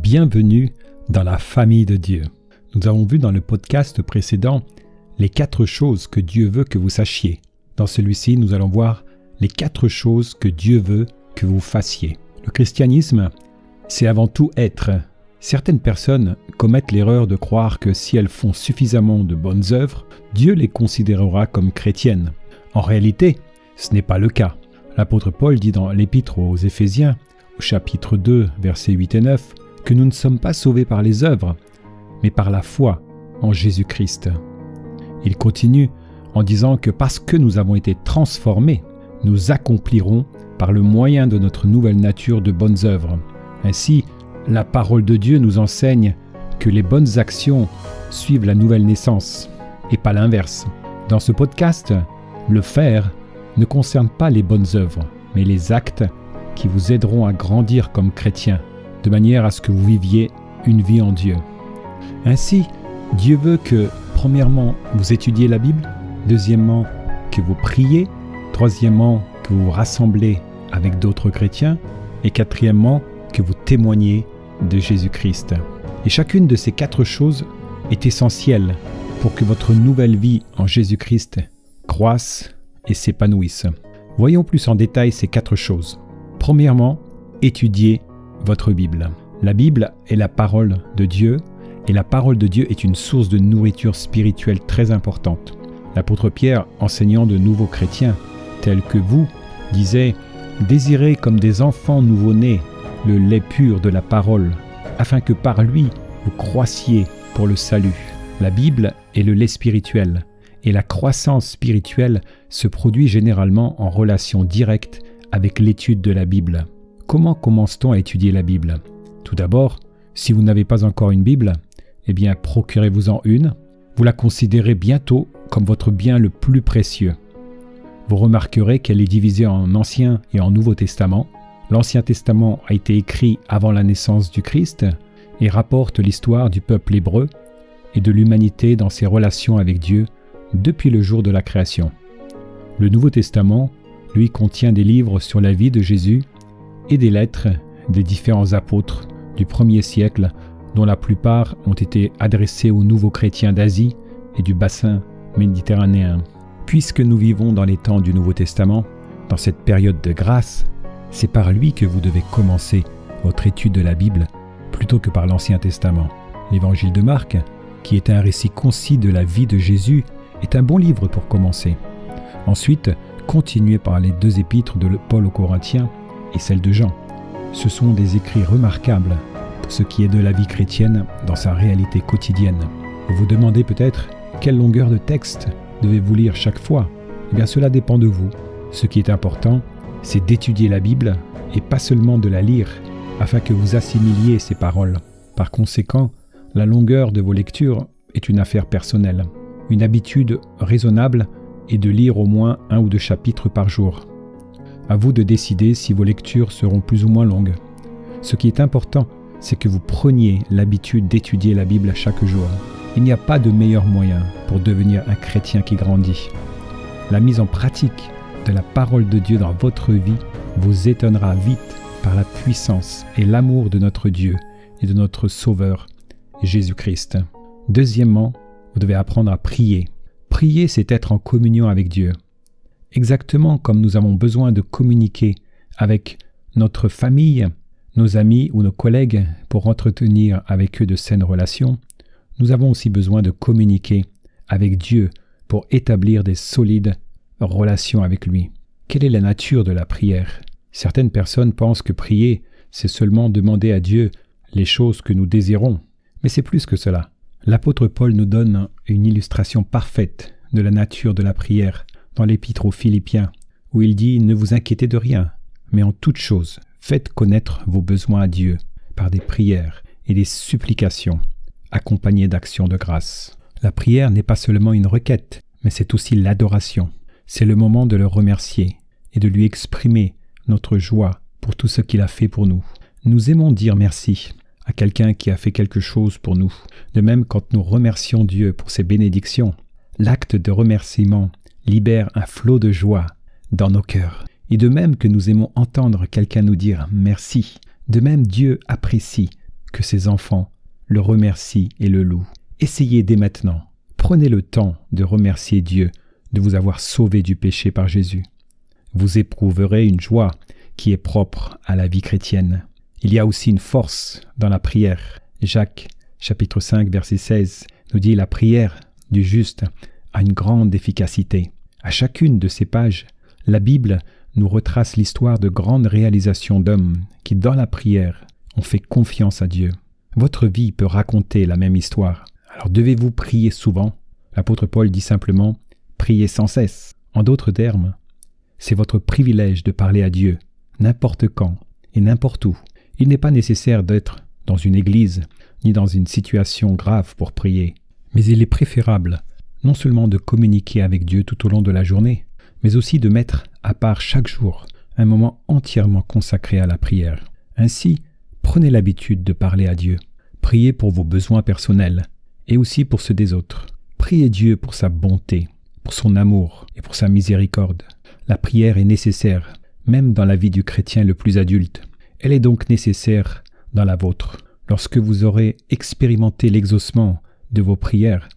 Bienvenue dans la famille de Dieu. Nous avons vu dans le podcast précédent les 4 choses que Dieu veut que vous sachiez. Dans celui-ci, nous allons voir les 4 choses que Dieu veut que vous fassiez. Le christianisme, c'est avant tout être. Certaines personnes commettent l'erreur de croire que si elles font suffisamment de bonnes œuvres, Dieu les considérera comme chrétiennes. En réalité, ce n'est pas le cas. L'apôtre Paul dit dans l'épître aux Éphésiens, au chapitre 2, versets 8 et 9, que nous ne sommes pas sauvés par les œuvres, mais par la foi en Jésus-Christ. Il continue en disant que parce que nous avons été transformés, nous accomplirons par le moyen de notre nouvelle nature de bonnes œuvres. Ainsi, la parole de Dieu nous enseigne que les bonnes actions suivent la nouvelle naissance, et pas l'inverse. Dans ce podcast, le faire ne concerne pas les bonnes œuvres, mais les actes qui vous aideront à grandir comme chrétien, de manière à ce que vous viviez une vie en Dieu. Ainsi, Dieu veut que, premièrement, vous étudiez la Bible, deuxièmement, que vous priez, troisièmement, que vous vous rassemblez avec d'autres chrétiens, et quatrièmement, que vous témoignez de Jésus-Christ. Et chacune de ces 4 choses est essentielle pour que votre nouvelle vie en Jésus-Christ croisse et s'épanouisse. Voyons plus en détail ces 4 choses. Premièrement, étudiez votre Bible. La Bible est la parole de Dieu, et la parole de Dieu est une source de nourriture spirituelle très importante. L'apôtre Pierre, enseignant de nouveaux chrétiens, tels que vous, disait « Désirez comme des enfants nouveau-nés le lait pur de la parole, afin que par lui vous croissiez pour le salut. » La Bible est le lait spirituel, et la croissance spirituelle se produit généralement en relation directe avec l'étude de la Bible. Comment commence-t-on à étudier la Bible? Tout d'abord, si vous n'avez pas encore une Bible, eh bien procurez-vous-en une. Vous la considérez bientôt comme votre bien le plus précieux. Vous remarquerez qu'elle est divisée en Ancien et en Nouveau Testament. L'Ancien Testament a été écrit avant la naissance du Christ et rapporte l'histoire du peuple hébreu et de l'humanité dans ses relations avec Dieu depuis le jour de la création. Le Nouveau Testament, lui, contient des livres sur la vie de Jésus et des lettres des différents apôtres du 1er siècle, dont la plupart ont été adressées aux nouveaux chrétiens d'Asie et du bassin méditerranéen. Puisque nous vivons dans les temps du Nouveau Testament, dans cette période de grâce, c'est par lui que vous devez commencer votre étude de la Bible plutôt que par l'Ancien Testament. L'Évangile de Marc, qui est un récit concis de la vie de Jésus, est un bon livre pour commencer. Ensuite, continuez par les 2 épîtres de Paul aux Corinthiens et celle de Jean. Ce sont des écrits remarquables pour ce qui est de la vie chrétienne dans sa réalité quotidienne. Vous vous demandez peut-être quelle longueur de texte devez-vous lire chaque fois? Eh bien cela dépend de vous. Ce qui est important, c'est d'étudier la Bible et pas seulement de la lire, afin que vous assimiliez ces paroles. Par conséquent, la longueur de vos lectures est une affaire personnelle. Une habitude raisonnable est de lire au moins 1 ou 2 chapitres par jour. À vous de décider si vos lectures seront plus ou moins longues. Ce qui est important, c'est que vous preniez l'habitude d'étudier la Bible chaque jour. Il n'y a pas de meilleur moyen pour devenir un chrétien qui grandit. La mise en pratique de la parole de Dieu dans votre vie vous étonnera vite par la puissance et l'amour de notre Dieu et de notre Sauveur, Jésus-Christ. Deuxièmement, vous devez apprendre à prier. Prier, c'est être en communion avec Dieu. Exactement comme nous avons besoin de communiquer avec notre famille, nos amis ou nos collègues pour entretenir avec eux de saines relations, nous avons aussi besoin de communiquer avec Dieu pour établir des solides relations avec lui. Quelle est la nature de la prière? Certaines personnes pensent que prier, c'est seulement demander à Dieu les choses que nous désirons. Mais c'est plus que cela. L'apôtre Paul nous donne une illustration parfaite de la nature de la prière dans l'épître aux Philippiens, où il dit « Ne vous inquiétez de rien, mais en toute chose, faites connaître vos besoins à Dieu par des prières et des supplications, accompagnées d'actions de grâce. » La prière n'est pas seulement une requête, mais c'est aussi l'adoration. C'est le moment de le remercier et de lui exprimer notre joie pour tout ce qu'il a fait pour nous. Nous aimons dire merci à quelqu'un qui a fait quelque chose pour nous. De même, quand nous remercions Dieu pour ses bénédictions, l'acte de remerciement libère un flot de joie dans nos cœurs. Et de même que nous aimons entendre quelqu'un nous dire merci, de même Dieu apprécie que ses enfants le remercient et le louent. Essayez dès maintenant. Prenez le temps de remercier Dieu de vous avoir sauvé du péché par Jésus. Vous éprouverez une joie qui est propre à la vie chrétienne. Il y a aussi une force dans la prière. Jacques, chapitre 5, verset 16, nous dit « La prière du juste a une grande efficacité ». À chacune de ces pages, la Bible nous retrace l'histoire de grandes réalisations d'hommes qui, dans la prière, ont fait confiance à Dieu. Votre vie peut raconter la même histoire. Alors devez-vous prier souvent? L'apôtre Paul dit simplement « Priez sans cesse ». En d'autres termes, c'est votre privilège de parler à Dieu, n'importe quand et n'importe où. Il n'est pas nécessaire d'être dans une église ni dans une situation grave pour prier, mais il est préférable non seulement de communiquer avec Dieu tout au long de la journée, mais aussi de mettre à part chaque jour un moment entièrement consacré à la prière. Ainsi, prenez l'habitude de parler à Dieu. Priez pour vos besoins personnels et aussi pour ceux des autres. Priez Dieu pour sa bonté, pour son amour et pour sa miséricorde. La prière est nécessaire, même dans la vie du chrétien le plus adulte. Elle est donc nécessaire dans la vôtre. Lorsque vous aurez expérimenté l'exaucement de vos prières,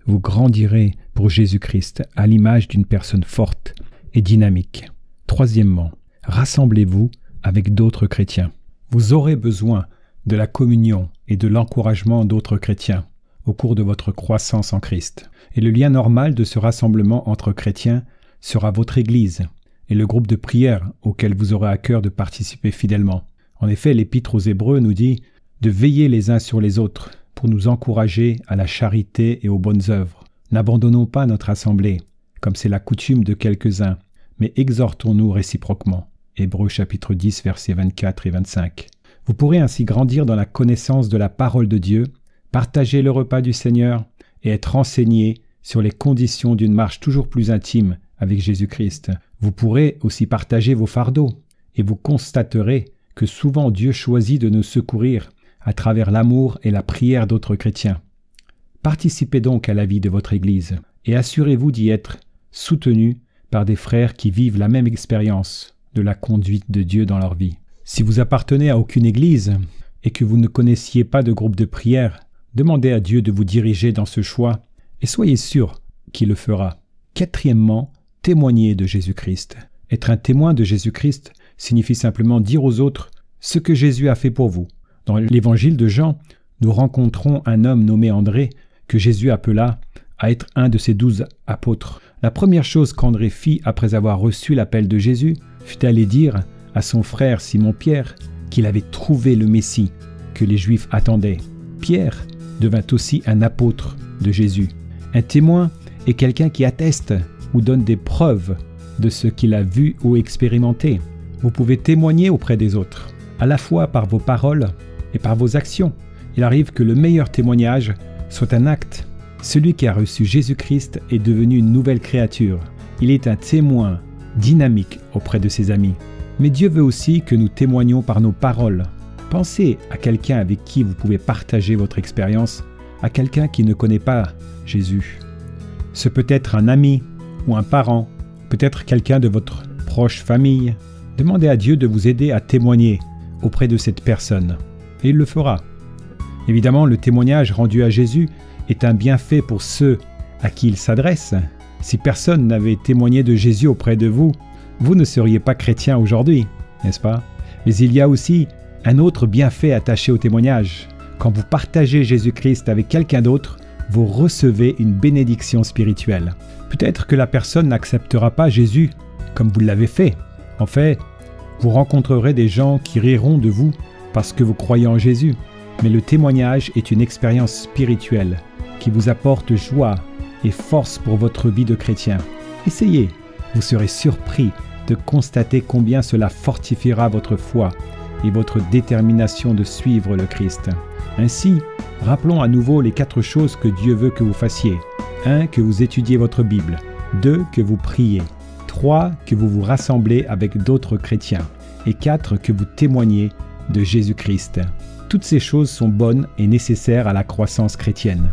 vous grandirez pour Jésus-Christ à l'image d'une personne forte et dynamique. Troisièmement, rassemblez-vous avec d'autres chrétiens. Vous aurez besoin de la communion et de l'encouragement d'autres chrétiens au cours de votre croissance en Christ. Et le lien normal de ce rassemblement entre chrétiens sera votre Église et le groupe de prière auquel vous aurez à cœur de participer fidèlement. En effet, l'Épître aux Hébreux nous dit de veiller les uns sur les autres pour nous encourager à la charité et aux bonnes œuvres. N'abandonnons pas notre assemblée, comme c'est la coutume de quelques-uns, mais exhortons-nous réciproquement. Hébreux chapitre 10, versets 24 et 25. Vous pourrez ainsi grandir dans la connaissance de la parole de Dieu, partager le repas du Seigneur et être enseigné sur les conditions d'une marche toujours plus intime avec Jésus-Christ. Vous pourrez aussi partager vos fardeaux et vous constaterez que souvent Dieu choisit de nous secourir à travers l'amour et la prière d'autres chrétiens. Participez donc à la vie de votre Église et assurez-vous d'y être soutenu par des frères qui vivent la même expérience de la conduite de Dieu dans leur vie. Si vous appartenez à aucune Église et que vous ne connaissiez pas de groupe de prière, demandez à Dieu de vous diriger dans ce choix et soyez sûr qu'il le fera. Quatrièmement, témoignez de Jésus-Christ. Être un témoin de Jésus-Christ signifie simplement dire aux autres ce que Jésus a fait pour vous. Dans l'évangile de Jean, nous rencontrons un homme nommé André que Jésus appela à être un de ses 12 apôtres. La première chose qu'André fit après avoir reçu l'appel de Jésus fut d'aller dire à son frère Simon-Pierre qu'il avait trouvé le Messie que les Juifs attendaient. Pierre devint aussi un apôtre de Jésus. Un témoin est quelqu'un qui atteste ou donne des preuves de ce qu'il a vu ou expérimenté. Vous pouvez témoigner auprès des autres, à la fois par vos paroles et par vos actions. Il arrive que le meilleur témoignage soit un acte. Celui qui a reçu Jésus-Christ est devenu une nouvelle créature. Il est un témoin dynamique auprès de ses amis. Mais Dieu veut aussi que nous témoignions par nos paroles. Pensez à quelqu'un avec qui vous pouvez partager votre expérience, à quelqu'un qui ne connaît pas Jésus. Ce peut être un ami ou un parent, peut-être quelqu'un de votre proche famille. Demandez à Dieu de vous aider à témoigner auprès de cette personne, et il le fera. Évidemment, le témoignage rendu à Jésus est un bienfait pour ceux à qui il s'adresse. Si personne n'avait témoigné de Jésus auprès de vous, vous ne seriez pas chrétien aujourd'hui, n'est-ce pas? Mais il y a aussi un autre bienfait attaché au témoignage. Quand vous partagez Jésus-Christ avec quelqu'un d'autre, vous recevez une bénédiction spirituelle. Peut-être que la personne n'acceptera pas Jésus comme vous l'avez fait. En fait, vous rencontrerez des gens qui riront de vous parce que vous croyez en Jésus. Mais le témoignage est une expérience spirituelle qui vous apporte joie et force pour votre vie de chrétien. Essayez, vous serez surpris de constater combien cela fortifiera votre foi et votre détermination de suivre le Christ. Ainsi, rappelons à nouveau les 4 choses que Dieu veut que vous fassiez. 1. Que vous étudiez votre Bible. 2. Que vous priez. 3. Que vous vous rassemblez avec d'autres chrétiens. Et 4. Que vous témoignez de Jésus-Christ. Toutes ces choses sont bonnes et nécessaires à la croissance chrétienne.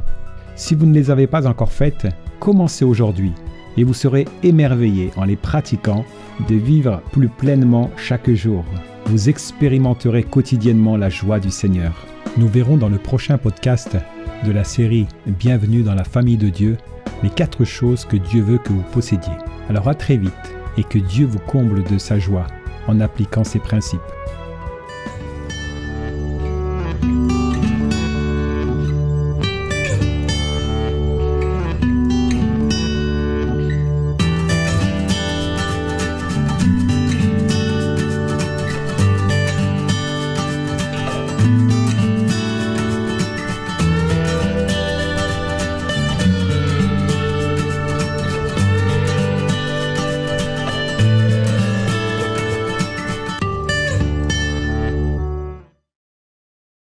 Si vous ne les avez pas encore faites, commencez aujourd'hui et vous serez émerveillés en les pratiquant de vivre plus pleinement chaque jour. Vous expérimenterez quotidiennement la joie du Seigneur. Nous verrons dans le prochain podcast de la série Bienvenue dans la famille de Dieu les 4 choses que Dieu veut que vous possédiez. Alors à très vite et que Dieu vous comble de sa joie en appliquant ces principes.